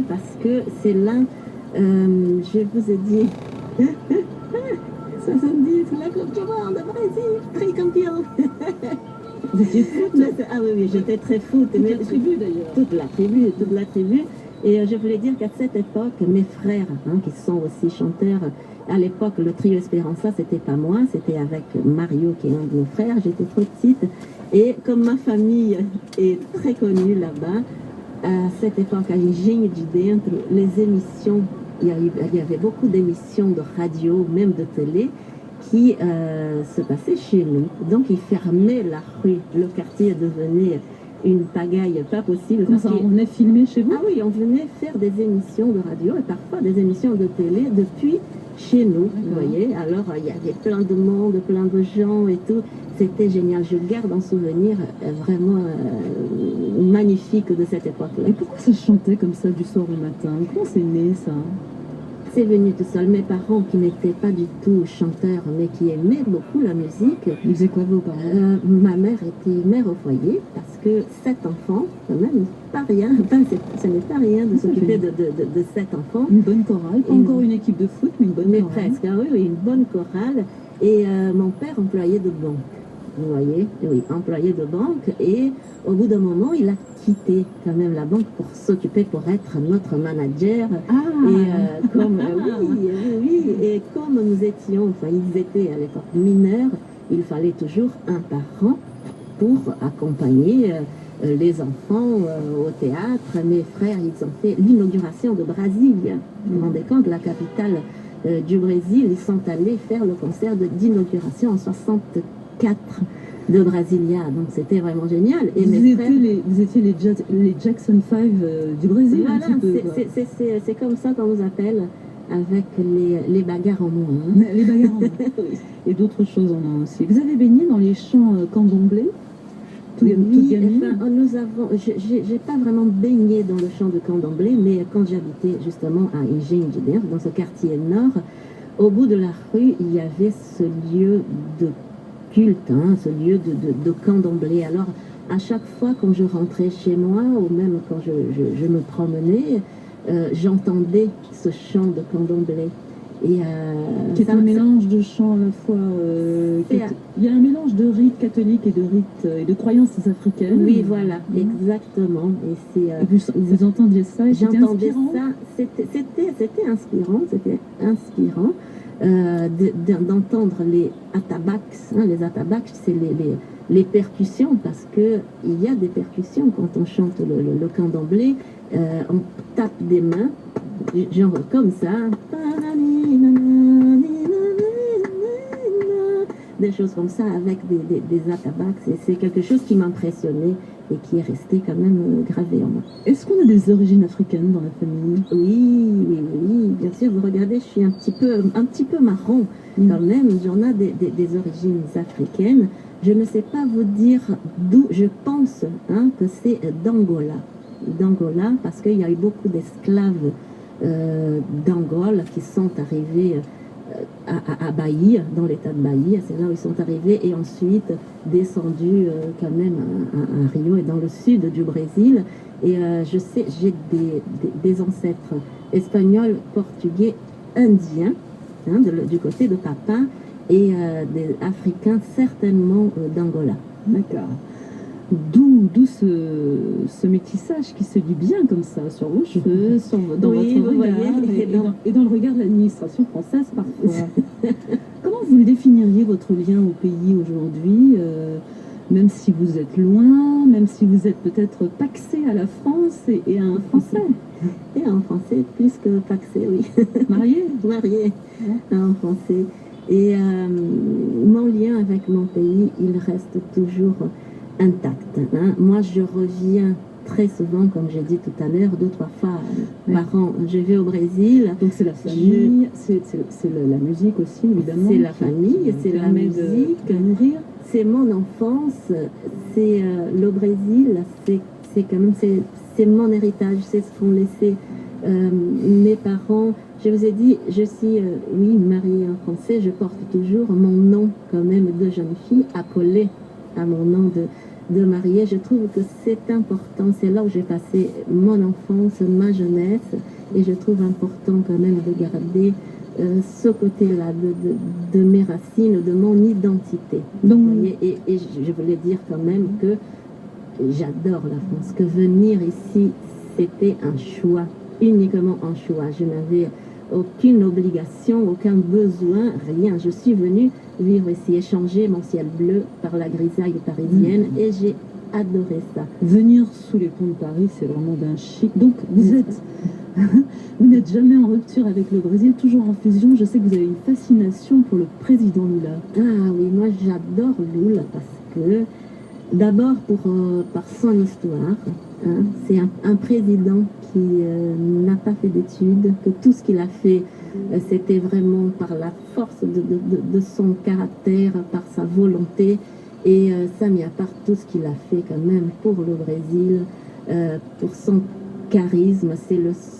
parce que c'est là, je vous ai dit, 70, la Coupe du Monde, Brésil, tricampion. Vous étiez foot? Ah oui, oui, j'étais très foot. Toute la tribu d'ailleurs. Toute la tribu. Et je voulais dire qu'à cette époque, mes frères, qui sont aussi chanteurs, à l'époque, le trio Espéranza, c'était pas moi, c'était avec Mario, qui est un de nos frères. J'étais trop petite. Et comme ma famille est très connue là-bas, à cette époque, à Engenho de Dentro, les émissions, il y avait beaucoup d'émissions de radio, même de télé, qui se passaient chez nous. Donc, ils fermaient la rue. Le quartier devenait une pagaille pas possible. Comment ça, on venait filmer chez vous? Ah oui, on venait faire des émissions de radio et parfois des émissions de télé depuis chez nous, vous voyez. Alors, il y avait plein de monde, plein de gens et tout. C'était génial. Je garde un souvenir vraiment magnifique de cette époque-là. Et pourquoi ça chantait comme ça du soir au matin? Comment c'est né, ça? C'est venu tout seul. Mes parents, qui n'étaient pas du tout chanteurs, mais qui aimaient beaucoup la musique. Ils faisaient quoi, vos parents? Ma mère était mère au foyer, parce que 7 enfants, quand même, pas rien. Enfin, ce n'est pas rien de s'occuper de 7 enfants. Une bonne chorale, pas encore une équipe de foot, mais une bonne chorale. Mais presque, oui, une bonne chorale. Et mon père, employé de banque. Vous voyez, oui, employé de banque. Et au bout d'un moment, il a quitté quand même la banque pour s'occuper, pour être notre manager. Et comme, oui, et comme nous étions, enfin, ils étaient à l'époque mineurs, il fallait toujours un parent pour accompagner les enfants au théâtre. Mes frères, ils ont fait l'inauguration de Brasilia. Vous vous rendez compte, la capitale du Brésil, ils sont allés faire le concert d'inauguration en 64 de Brasilia, donc c'était vraiment génial. Et vous étiez les Jackson 5 du Brésil. Voilà, un petit peu, c'est comme ça qu'on nous appelle, avec les bagarres en moins. Les bagarres en moins. Oui. Et d'autres choses en a aussi. Vous avez baigné dans les champs candomblé? Oui, enfin, nous avons, j'ai pas vraiment baigné dans le champ de candomblé, mais quand j'habitais justement à Engenho de Dentro, dans ce quartier nord, au bout de la rue, il y avait ce lieu de culte, ce lieu de candomblé. Alors, à chaque fois quand je rentrais chez moi, ou même quand je me promenais, j'entendais ce chant de candomblé. Et c'est un mélange de chants à la fois. Il y a un mélange de rites catholiques et de rites et de croyances africaines. Oui, voilà, exactement. Et vous entendiez ça et j'entendais ça. C'était inspirant. D'entendre les atabaques. Les atabaques, c'est les percussions, parce que il y a des percussions quand on chante le candomblé. On tape des mains, genre comme ça. Des choses comme ça avec des atabaques. C'est quelque chose qui m'impressionnait et qui est resté quand même gravé en moi. Est-ce qu'on a des origines africaines dans la famille? Oui, bien sûr. Vous regardez, je suis un petit peu marron quand même. J'en ai des origines africaines. Je ne sais pas vous dire d'où. Je pense que c'est d'Angola, parce qu'il y a eu beaucoup d'esclaves d'Angola qui sont arrivés à Bahia, dans l'état de Bahia. C'est là où ils sont arrivés, et ensuite descendus quand même à Rio et dans le sud du Brésil. Et je sais, j'ai des ancêtres espagnols, portugais, indiens, du côté de papa, et des Africains certainement d'Angola. D'accord. D'où ce métissage qui se dit bien comme ça, sur vos cheveux, dans votre regard, et dans le regard de l'administration française parfois. Comment vous définiriez votre lien au pays aujourd'hui, même si vous êtes loin, même si vous êtes peut-être paxé à la France et à un Français? Et à un Français, plus que paxé, oui. Marié à un Français. Et mon lien avec mon pays, il reste toujours intact. Moi, je reviens très souvent, comme j'ai dit tout à l'heure, 2-3 fois par an. Je vais au Brésil. Donc c'est la famille, c'est la musique aussi, évidemment. C'est la famille, c'est la musique. Nourrir. C'est mon enfance, c'est le Brésil, c'est quand même, c'est mon héritage, c'est ce qu'ont laissé mes parents. Je vous ai dit, je suis, mariée en français, je porte toujours mon nom quand même de jeune fille accolé à mon nom de marier. Je trouve que c'est important, c'est là où j'ai passé mon enfance, ma jeunesse, et je trouve important quand même de garder ce côté-là de mes racines, de mon identité. Donc, vous voyez, et je voulais dire quand même que j'adore la France, que venir ici, c'était un choix, uniquement un choix. Je n'avais aucune obligation, aucun besoin, rien. Je suis venue vivre ici, échanger mon ciel bleu par la grisaille parisienne, et j'ai adoré ça. Venir sous les ponts de Paris, c'est vraiment d'un chic. Donc, vous n'êtes jamais en rupture avec le Brésil, toujours en fusion. Je sais que vous avez une fascination pour le président Lula. Ah oui, moi j'adore Lula parce que, d'abord par son histoire, hein, c'est un président qui n'a pas fait d'études, que tout ce qu'il a fait, c'était vraiment par la force de son caractère, par sa volonté. Et ça, mis à part tout ce qu'il a fait quand même pour le Brésil, pour son charisme, c'est le